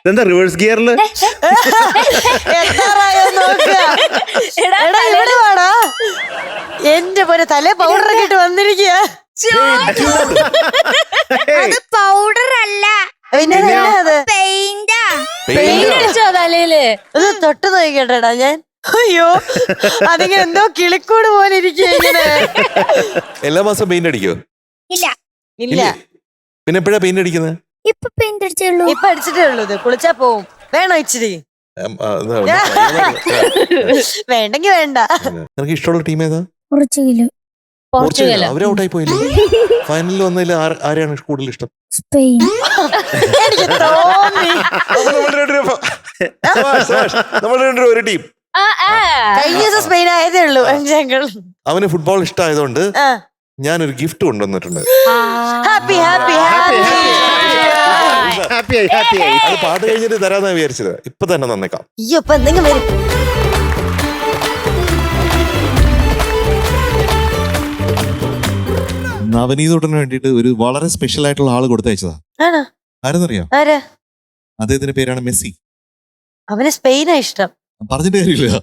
എന്താ റിവേഴ്സ് ഗിയറില് എന്റെ പോലെ തലേ പൗഡറൊക്കെ ഇട്ട് വന്നിരിക്കുക. അത് പൗഡർ അല്ല, പിന്നെ അത് പെയിന്റാ. തലയില് ഇത് തൊട്ട് നോക്കിക്കേട്ടടാ ഞാൻ. അയ്യോ, അതിങ്ങനെ എന്തോ കിളിക്കൂട് പോലെ ഇരിക്കുക ഇങ്ങനെ. എല്ലാ മാസം പെയിന്റ് അടിക്കോ? ഇല്ല ഇല്ല, പിന്നെ എപ്പോഴാ പെയിന്റ് അടിക്കുന്നത്? ഇപ്പൊ പെയിന്റ് അടിച്ചുള്ളൂ. ഇപ്പൊ അടിച്ചിട്ടേ ഉള്ളൂ. ഇത് കുളിച്ചാ പോവും. വേണോ ഇച്ചിരി? വേണ്ടെങ്കി വേണ്ട. നിനക്ക് ഇഷ്ടമുള്ള ടീം ഏതാ? പോർച്ചുഗൽ. അവര് ഔട്ടായി പോയില്ലേ? ഫൈനലിൽ വന്നതിൽ ആരെയാണ് കൂടുതൽ ഇഷ്ടം? സ്പെയിൻ. എനിക്ക് തോന്നി നമ്മൾ ഒരു ടീം. കഴിഞ്ഞ ദിവസം സ്പെയിൻ ആയതേ ഉള്ളൂ. അവന് ഫുട്ബോൾ ഇഷ്ടമായതുകൊണ്ട് ഞാനൊരു ഗിഫ്റ്റ് കൊണ്ടുവന്നിട്ടുണ്ട്. Happy happy happy. ഹാപ്പിയായി ഹാപ്പിയായി. അത് പാട്ട് കഴിഞ്ഞിട്ട് തരാന്നാ വിചാരിച്ചത്. ഇപ്പൊ തന്നെ തന്നേക്കാം. അയ്യോ, ഇപ്പൊ എന്തെങ്കിലും വരും. നവനീതോട്ടന് വേണ്ടിയിട്ട് ഒരു വളരെ സ്പെഷ്യൽ ആയിട്ടുള്ള ആള് കൊടുത്തയച്ചതാ. ആണോ? ആരെന്നറിയോ? ആരാ? അദ്ദേഹത്തിന്റെ പേരാണ് മെസ്സി. അവന് സ്പെയിനാ ഇഷ്ടം. പറഞ്ഞിട്ട് കാര്യമില്ല.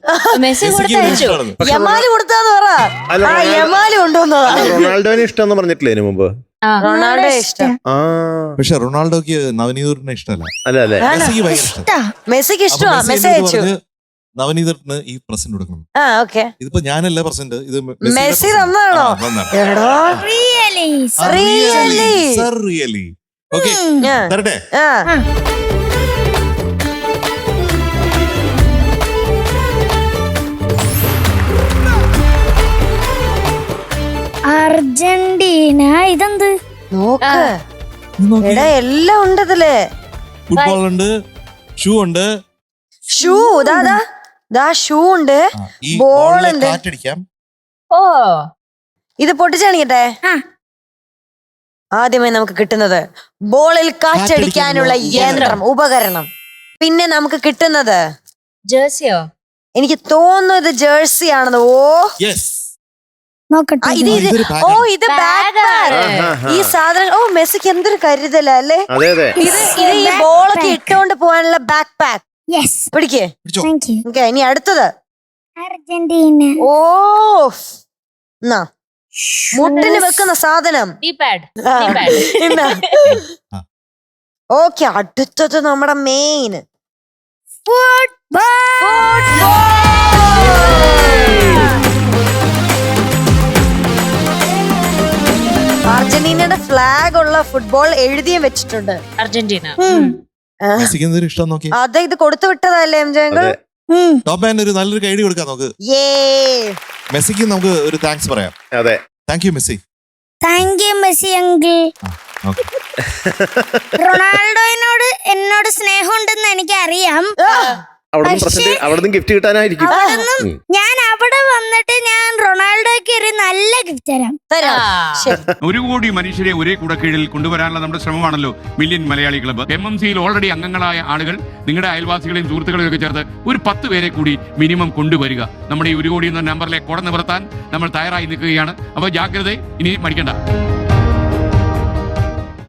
യമാല് കൊടുത്താന്ന് പറ. യമാല് കൊണ്ടുവന്നതാ. റൊണാൾഡോനെ ഇഷ്ടം പറഞ്ഞിട്ടില്ലേ ഇതിനു മുമ്പ്? റൊണാൾഡോ ഇഷ്ടം. പക്ഷെ റൊണാൾഡോക്ക് നവനീതോട്ടിനെ ഇഷ്ടമല്ല. അല്ലേ? മെസ്സിക്ക് ഭയങ്കര ഇഷ്ടം. മെസ്സിക്ക് ഇഷ്ടമാ. മെസ്സേജ് അയച്ചു. നവനീതോട്ടിന് ഈ പ്രസന്റ് കൊടുക്കണം. ഓക്കെ. ഇതിപ്പോ ഞാനല്ല പ്രസന്റ്, ഇത് മെസ്സി തന്നാണോ? റിയലി. ഓക്കെ, തരട്ടെ? അർജന്റീന. ഇതെന്ത്? നോക്ക് എടാ, എല്ലാം ഉണ്ട് ഇതില്. ഫുട്ബോൾ ഉണ്ട്, ഷൂ ഉണ്ട്. ഷൂ ദാ ഷൂ ഉണ്ട്, ബോൾ ഉണ്ട്. കാറ്റടിക്കാം. ഓ, ഇത് പൊട്ടിച്ചാണിക്കട്ടെ. ആദ്യമായി നമുക്ക് കിട്ടുന്നത് ബോളിൽ കാറ്റടിക്കാനുള്ള യന്ത്രം, ഉപകരണം. പിന്നെ നമുക്ക് കിട്ടുന്നത് ജേഴ്സിയോ? എനിക്ക് തോന്നുന്നു ഇത് ജേഴ്സി ആണെന്ന്. നോക്കട്ടെ. ഇത് ബാഗ്. ഈ സാധനം മെസ്സിക്ക് എന്തൊരു കരുതലല്ലേ. ഇത് ഈ ബോളൊക്കെ ഇട്ടുകൊണ്ട് പോകാനുള്ള ബാക്ക് പാക്ക്. പിടിക്കേ. ഓക്കെ, ഇനി അടുത്തത് അർജന്റീന. ഓ, മുട്ടിന് വെക്കുന്ന സാധനം. ഓക്കെ, അടുത്തത് നമ്മുടെ മെയിൻ അർജന്റീനയുടെ ഫ്ലാഗ് ഉള്ള ഫുട്ബോൾ എഴുതിയും വെച്ചിട്ടുണ്ട്. അർജന്റീന. അതെ, ഇത് കൊടുത്തു വിട്ടതല്ലേ എം ജെ അങ്കിൾ? ടോപ്പ് മാൻ ഒരു നല്ലൊരു കൈഡി കൊടുക്കാൻ നോക്ക്. മെസ്സിക്ക് നമുക്ക് ഒരു താങ്ക്സ് പറയാം. അതെ, thank you Messi. Thank you Messi uncle. റൊണാൾഡോയിനോട് എന്നോട് സ്നേഹമുണ്ടെന്ന് എനിക്കറിയാം. അവിടുന്ന് ഗിഫ്റ്റ് കിട്ടാനായിരിക്കും. ഞാൻ അവിടെ വന്നിട്ട് ഞാൻ റൊണാൾഡോയ്ക്ക് ഒരു നല്ല ഗിഫ്റ്റ് തരാം. 1 കോടി മനുഷ്യരെ ഒരേ കുടക്കീഴിൽ കൊണ്ടുവരാനുള്ള നമ്മുടെ ശ്രമമാണല്ലോ മില്യൺ മലയാളി ക്ലബ്ബ്. MMCയിൽ ഓൾറെഡി അംഗങ്ങളായ ആളുകൾ നിങ്ങളുടെ അയൽവാസികളെയും സുഹൃത്തുക്കളെയും ഒക്കെ ചേർത്ത് ഒരു 10 പേരെ കൂടി മിനിമം കൊണ്ടുവരിക. നമ്മുടെ ഈ 1 കോടി എന്ന നമ്പറിലെ കുട നിവർത്താൻ നമ്മൾ തയ്യാറായി നിൽക്കുകയാണ്. അപ്പോൾ ജാഗ്രത, ഇനി മടിക്കണ്ട.